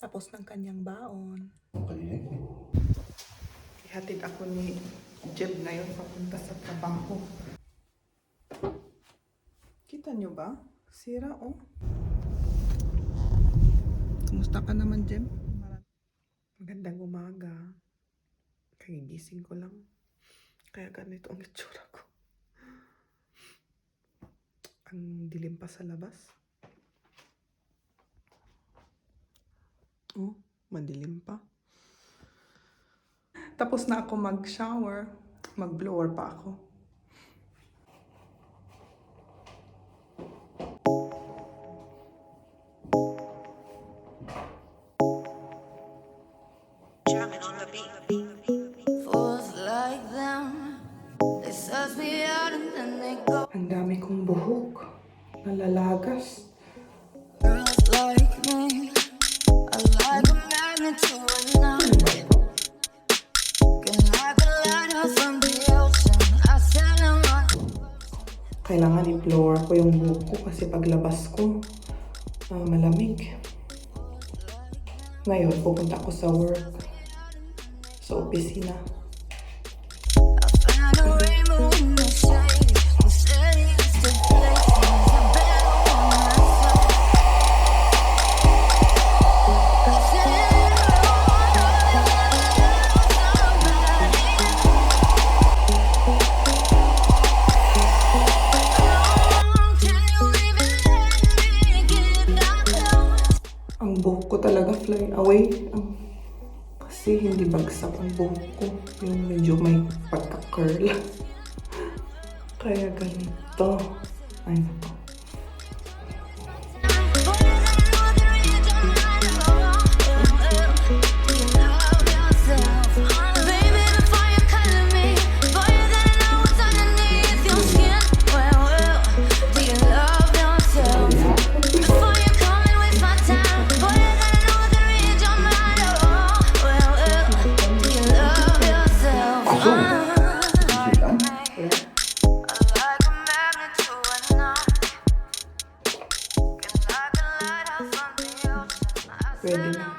Tapos ng kanyang baon. Okay. Ihatid ako ni Jeb ngayon papunta sa trabaho. Kita nyo ba? Sira oh. Kumusta ka naman, Jeb? Magandang umaga. Kagigising ko lang. Kaya ganito ang itsura ko. Ang dilim pa sa labas. Oh, madilim pa. Tapos na ako mag-shower. Mag-blower pa ako. Ang dami kong buhok. Nalalagas. Kailangan i-blower ko yung buhok ko kasi paglabas ko, malamig. Ngayon, pupunta ako sa work. Sa opisina. Ang buhok ko talaga fly away. Kasi hindi bagsak ang buhok ko. Yung medyo may pagka-curl. Kaya ganito. Ay nako. Pwede na.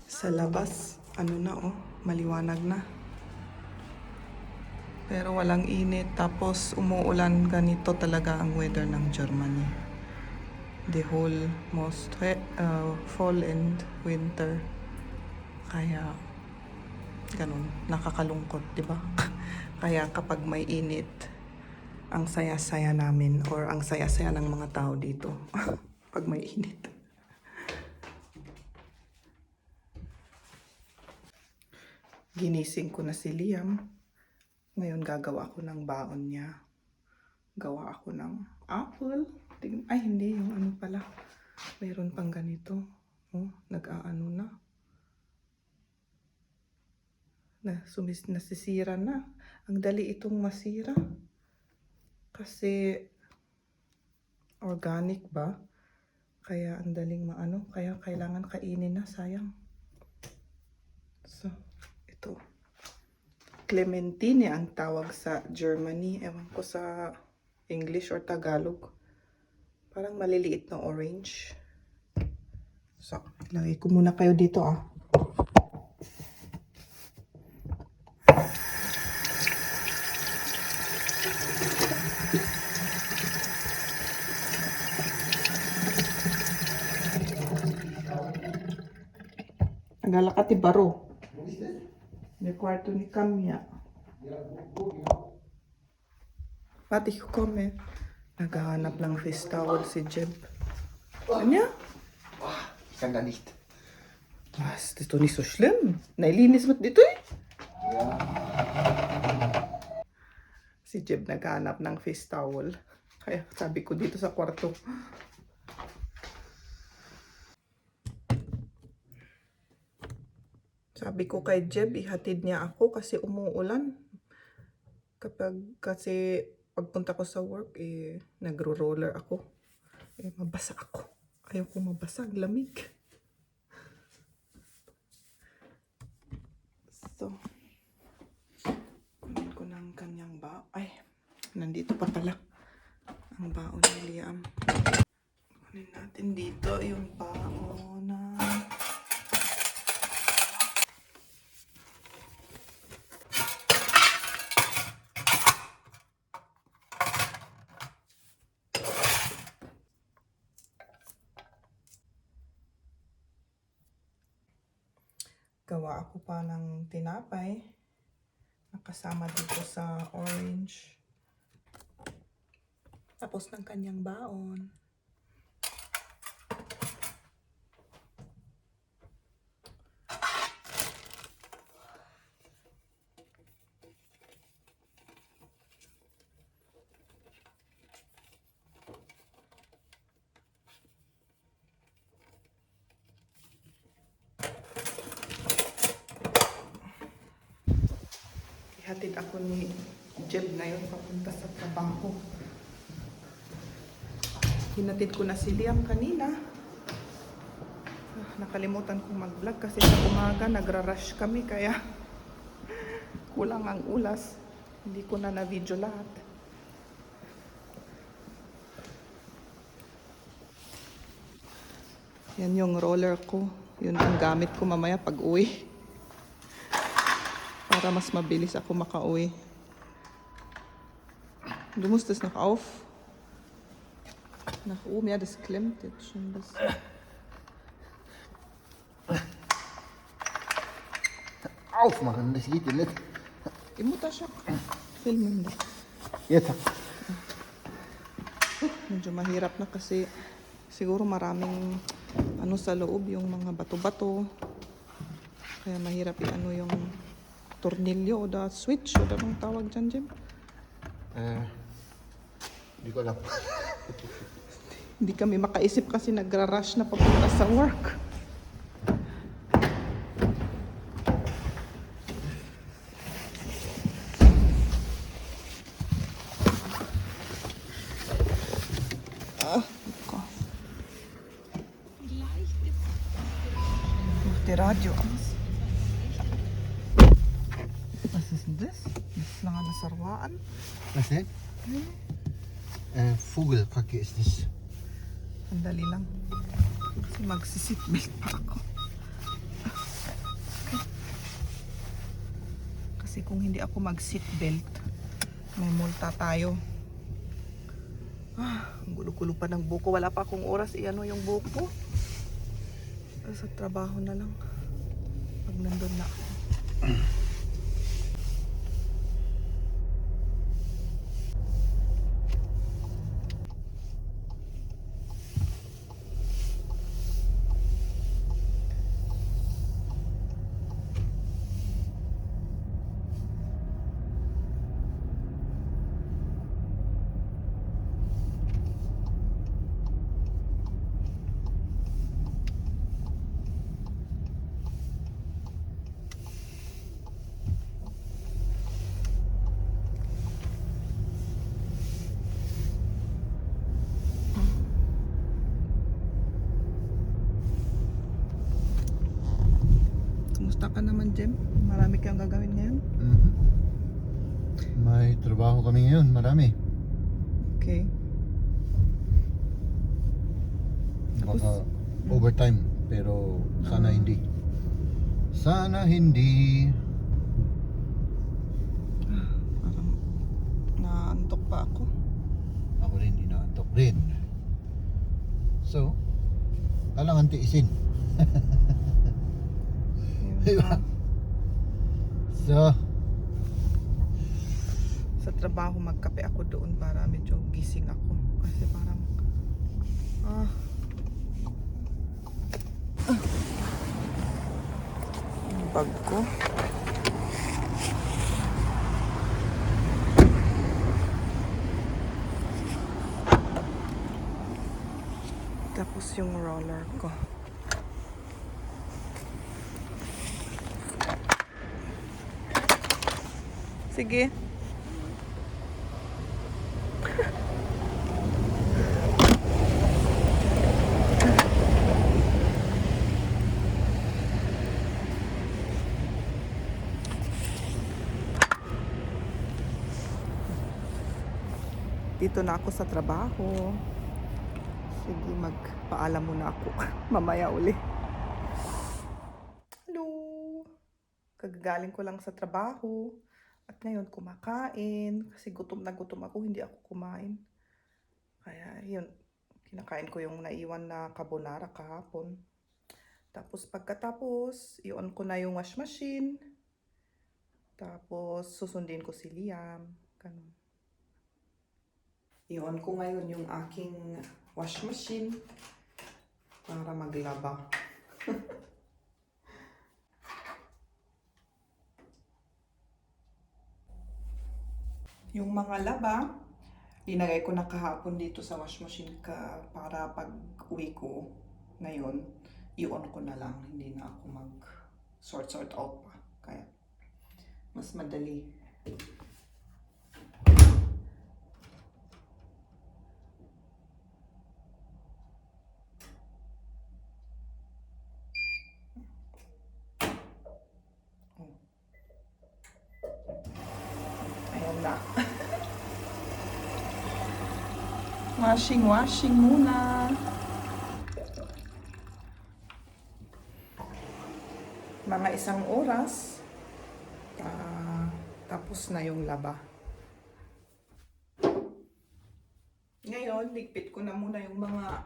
Sa labas, ano na oh, maliwanag na. Pero walang init. Tapos umuulan. Ganito talaga ang weather ng Germany. The whole most fall and winter. Kaya ganun, nakakalungkot, di ba? Kaya kapag may init, ang saya-saya namin or ang saya-saya ng mga tao dito pag may init. Ginising ko na si Liam. Ngayon gagawa ako ng baon niya. Gawa ako ng apple. Ay, hindi. Yung ano pala. Mayroon pang ganito. Oh, nag-aano na. Nasisira na. Ang dali itong masira. Kasi organic ba? Kaya ang daling maano. Kaya kailangan kainin na. Sayang. So, ito. Clementine ang tawag sa Germany. Ewan ko sa English or Tagalog. Parang maliliit na orange. So, ilagay ko muna kayo dito ah. Nagalakati baro. May kwarto ni Kamya. Pati ko kome. Naghahanap ng face towel si Jeb. Ano? Ich kann da nicht. Was? Das ist doch nicht so schlimm. Nailinis mo dito eh. Ja. Si Jeb naghahanap ng face towel. Kaya sabi ko dito sa kwarto. Sabi ko kay Jeb, ihatid niya ako kasi umuulan. Kasi pagpunta ko sa work, nagro-roller ako. Mabasa ako. Ayaw ko mabasa, ang lamig. So, kunin ko ng kanyang Ay, nandito pa pala ang baon ni Liam. Kunin natin dito yung baon na Gawa ako pa ng tinapay. Nakasama dito sa orange. Tapos ng kanyang baon. Ihatid ako ni Jeb ngayon papunta sa trabaho. Hinatid ko na si Liam kanina. Nakalimutan kong mag-vlog kasi sa umaga nagra-rush kami kaya kulang ang ulas. Hindi ko na na-video lahat. Yan yung roller ko. Yun ang gamit ko mamaya pag uwi. Para mas mabilis ako makauwi. Du musst es noch auf. Nach oben, ja, das klemmt jetzt schon ein bisschen. Aufmachen, das geht ja nicht. Im Mutterschock. Filmen mo. Jetzt. Medyo mahirap na kasi siguro maraming ano sa loob, yung mga bato-bato. Kaya mahirap i-ano yung tornilyo o the switch o anong tawag dyan, Jim? Hindi ko alam. Hindi kami makaisip kasi nagra-rush na papunta sa work. Mach die Radio aus. Was ist denn das? Das lang na sarwaan. Was denn? Vogelkacke ist das. Sandali lang. Kasi magsisitbelt pa ako. Okay. Kasi kung hindi ako mag-seatbelt, may multa tayo. Ang gulo-gulo pa ng buko. Wala pa akong oras i-ano yung buko. Sa trabaho na lang. Pag nandun na ako. Kumusta ka naman, Jem? Marami kang gagawin ngayon? May trabaho kami ngayon, marami. Okay. Baka overtime, pero sana hindi. Sana hindi. Parang naantok pa ako. Ako rin, inaantok rin. So, kailangan tiisin. Diba? So, Sa trabaho magkape ako doon para medyo gising ako. Kasi parang yung bag ko. Tapos yung roller ko. Sige. Dito na ako sa trabaho. Sige, magpaalam muna ako. Mamaya uli. Hello! Kagagaling ko lang sa trabaho. At ngayon kumakain. Kasi gutom na gutom ako, hindi ako kumain. Kaya yun, kinakain ko yung naiwan na carbonara kahapon. Tapos pagkatapos, i-on ko na yung wash machine. Tapos susundin ko si Liam. Ganun. I-on ko ngayon yung aking wash machine para maglaba. Yung mga laba, linagay ko na kahapon dito sa wash machine para pag uwi ko ngayon, i-on ko na lang. Hindi na ako mag sort out pa. Kaya mas madali. Ayan na. Washing muna. Mga 1 oras. Tapos na yung laba. Ngayon, ligpit ko na muna yung mga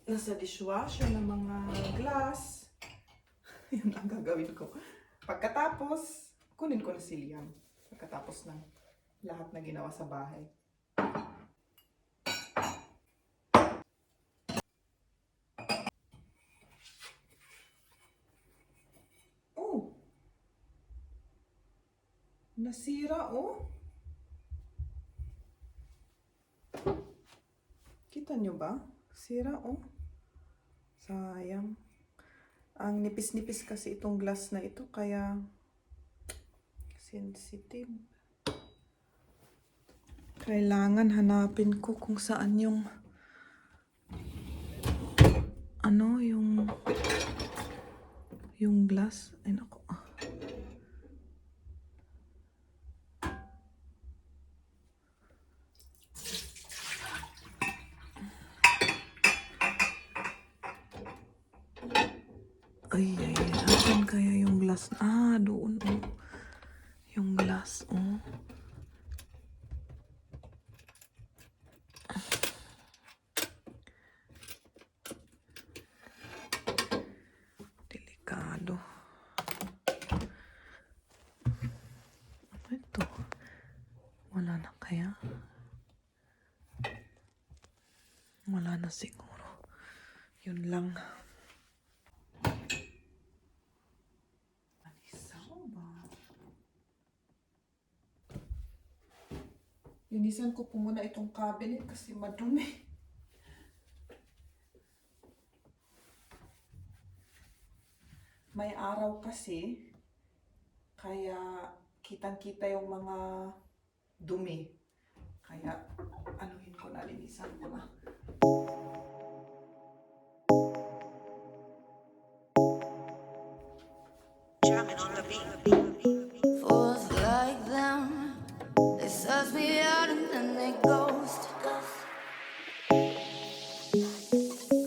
nasa dishwasher na mga glass. Yun ang gagawin ko. Pagkatapos, kunin ko na si Liam. Pagkatapos ng lahat na ginawa sa bahay. Oh! Nasira, oh! Kita nyo ba? Sira, oh. Sayang. Ang nipis-nipis kasi itong glass na ito, kaya sensitive. Kailangan hanapin ko kung saan yung yung glass. Ay, naku. Ay, asan kaya yung glass? Doon, oh. Yung glass, oh. Delikado. Ano ito? Wala na kaya? Wala na siguro. Yun lang. Linisan ko po muna itong cabinet kasi madumi. May araw kasi, kaya kitang-kita yung mga dumi. Kaya anuhin ko na, linisan ko na. Fools like them, they suss me out and then they ghost.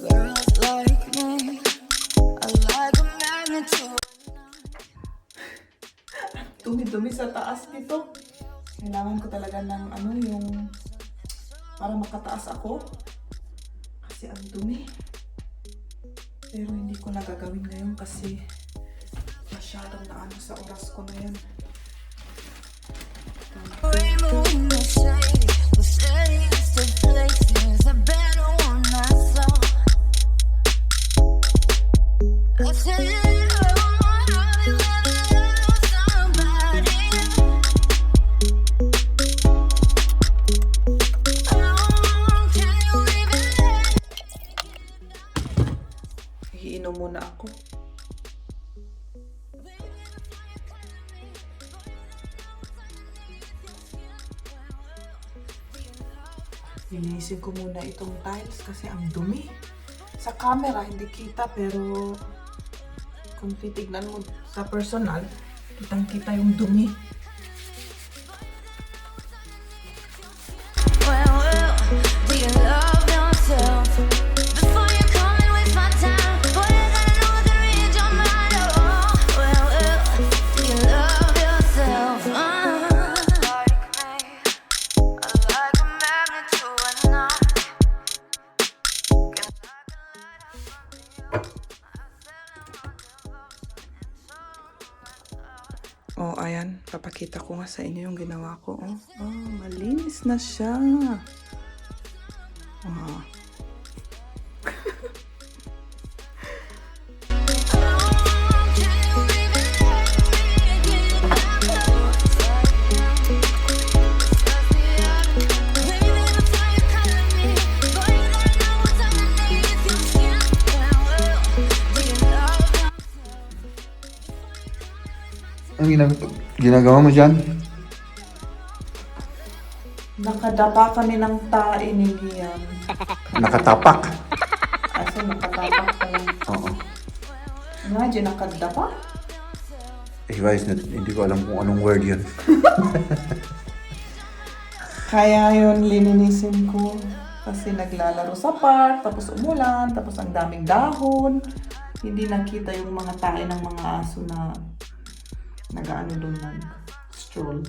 Girls like me, I like a magnet to Dumi-dumi sa taas nito. Kailangan ko talaga ng yung para makataas ako. Kasi ang dumi. Pero hindi ko nagagawin ngayon kasi masyadong naano sa oras ko na yan. rainbow in the shade. The steadiest of places, a better one I saw. I said, Iinom muna ako. Linisin ko muna itong tiles kasi ang dumi. Sa camera hindi kita pero kung titignan mo sa personal, kitang-kita yung dumi. well, do you love yourself? Before you come and waste my time, boy, I gotta know what can read your mind. Oh, well, do you love yourself? Like me, I like a magnet to a knot. Oh, ayan. Papakita ko nga sa inyo yung ginawa ko. Oh, malinis na siya. Oh. Ang ginagawa mo dyan? Nakadapa kami ng tae ni Liam. Nakatapak. Kasi nakatapak pa lang. Oo. Imagine, nakadapa? Eh guys, hindi ko alam kung anong word yun. Kaya yun, lininisin ko. Kasi naglalaro sa park, tapos umulan, tapos ang daming dahon. Hindi nakita yung mga tae ng mga aso na nag-ano doon, nag-stroll.